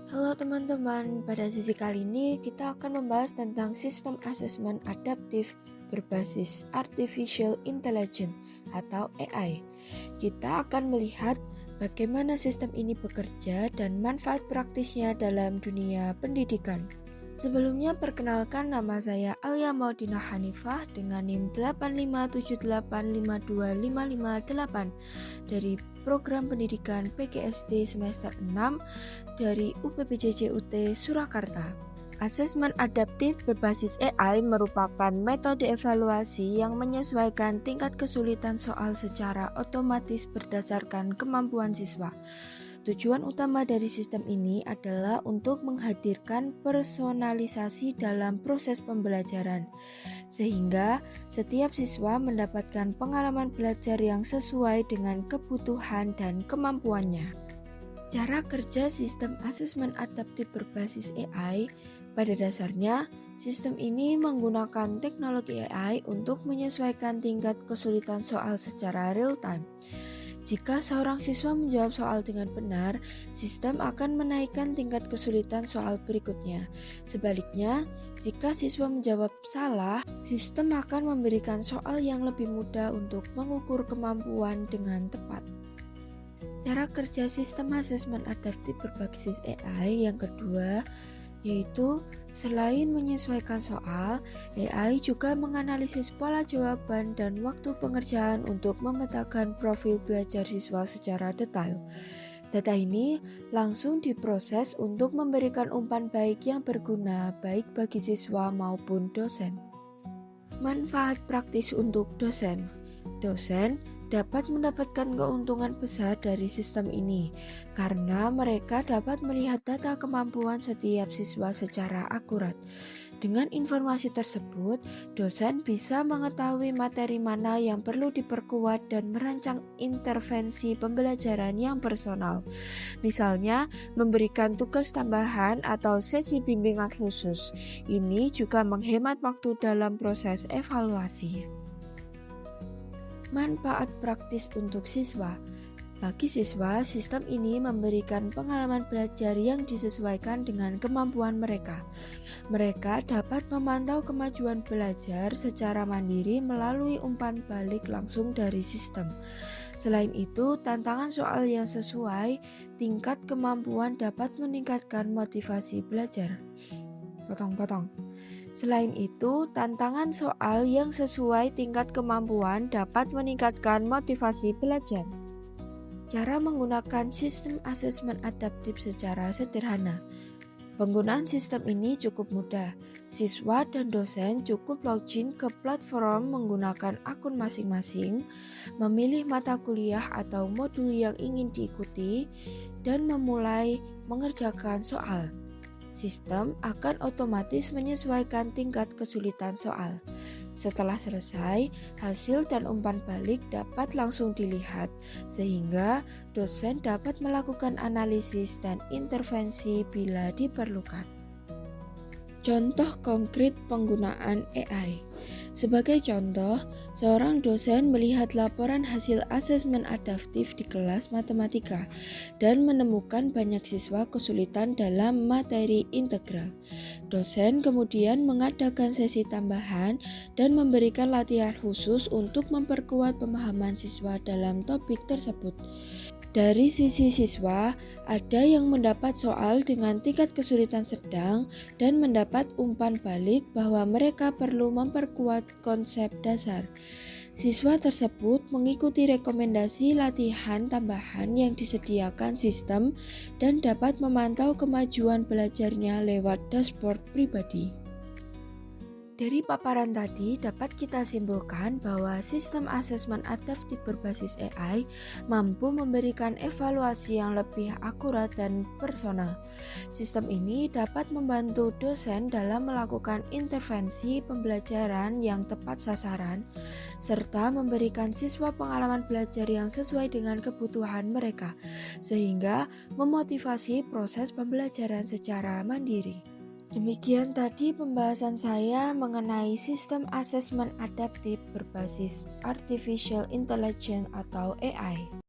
Halo teman-teman, pada sesi kali ini kita akan membahas tentang sistem asesmen adaptif berbasis Artificial Intelligence atau AI. Kita akan melihat bagaimana sistem ini bekerja dan manfaat praktisnya dalam dunia pendidikan. Sebelumnya perkenalkan, nama saya Alia Maudina Hanifah dengan NIM 857852558 dari Program Pendidikan PGSD semester 6 dari UPPJJUT Surakarta. Asesmen adaptif berbasis AI merupakan metode evaluasi yang menyesuaikan tingkat kesulitan soal secara otomatis berdasarkan kemampuan siswa. Tujuan utama dari sistem ini adalah untuk menghadirkan personalisasi dalam proses pembelajaran, sehingga setiap siswa mendapatkan pengalaman belajar yang sesuai dengan kebutuhan dan kemampuannya. Cara kerja sistem asesmen adaptif berbasis AI, pada dasarnya sistem ini menggunakan teknologi AI untuk menyesuaikan tingkat kesulitan soal secara real-time. Jika seorang siswa menjawab soal dengan benar, sistem akan menaikkan tingkat kesulitan soal berikutnya. Sebaliknya, jika siswa menjawab salah, sistem akan memberikan soal yang lebih mudah untuk mengukur kemampuan dengan tepat. Cara kerja sistem asesmen adaptif berbasis AI yang kedua, yaitu selain menyesuaikan soal, AI juga menganalisis pola jawaban dan waktu pengerjaan untuk memetakan profil belajar siswa secara detail. Data ini langsung diproses untuk memberikan umpan baik yang berguna baik bagi siswa maupun dosen. Manfaat praktis untuk dosen. Dosen dapat mendapatkan keuntungan besar dari sistem ini karena mereka dapat melihat data kemampuan setiap siswa secara akurat. Dengan informasi tersebut, dosen bisa mengetahui materi mana yang perlu diperkuat dan merancang intervensi pembelajaran yang personal. Misalnya, memberikan tugas tambahan atau sesi bimbingan khusus. Ini juga menghemat waktu dalam proses evaluasi. Manfaat praktis untuk siswa. Bagi siswa, sistem ini memberikan pengalaman belajar yang disesuaikan dengan kemampuan mereka. Mereka dapat memantau kemajuan belajar secara mandiri melalui umpan balik langsung dari sistem. Selain itu, tantangan soal yang sesuai tingkat kemampuan dapat meningkatkan motivasi belajar. Selain itu, tantangan soal yang sesuai tingkat kemampuan dapat meningkatkan motivasi belajar. Cara menggunakan sistem asesmen adaptif secara sederhana. Penggunaan sistem ini cukup mudah. Siswa dan dosen cukup login ke platform menggunakan akun masing-masing, memilih mata kuliah atau modul yang ingin diikuti, dan memulai mengerjakan soal. Sistem akan otomatis menyesuaikan tingkat kesulitan soal. Setelah selesai, hasil dan umpan balik dapat langsung dilihat, sehingga dosen dapat melakukan analisis dan intervensi bila diperlukan. Contoh konkret penggunaan AI. Sebagai contoh, seorang dosen melihat laporan hasil asesmen adaptif di kelas matematika dan menemukan banyak siswa kesulitan dalam materi integral. Dosen kemudian mengadakan sesi tambahan dan memberikan latihan khusus untuk memperkuat pemahaman siswa dalam topik tersebut. Dari sisi siswa, ada yang mendapat soal dengan tingkat kesulitan sedang dan mendapat umpan balik bahwa mereka perlu memperkuat konsep dasar. Siswa tersebut mengikuti rekomendasi latihan tambahan yang disediakan sistem dan dapat memantau kemajuan belajarnya lewat dashboard pribadi. Dari paparan tadi dapat kita simpulkan bahwa sistem asesmen adaptif berbasis AI mampu memberikan evaluasi yang lebih akurat dan personal. Sistem ini dapat membantu dosen dalam melakukan intervensi pembelajaran yang tepat sasaran, serta memberikan siswa pengalaman belajar yang sesuai dengan kebutuhan mereka, sehingga memotivasi proses pembelajaran secara mandiri. Demikian tadi pembahasan saya mengenai sistem asesmen adaptif berbasis Artificial Intelligence atau AI.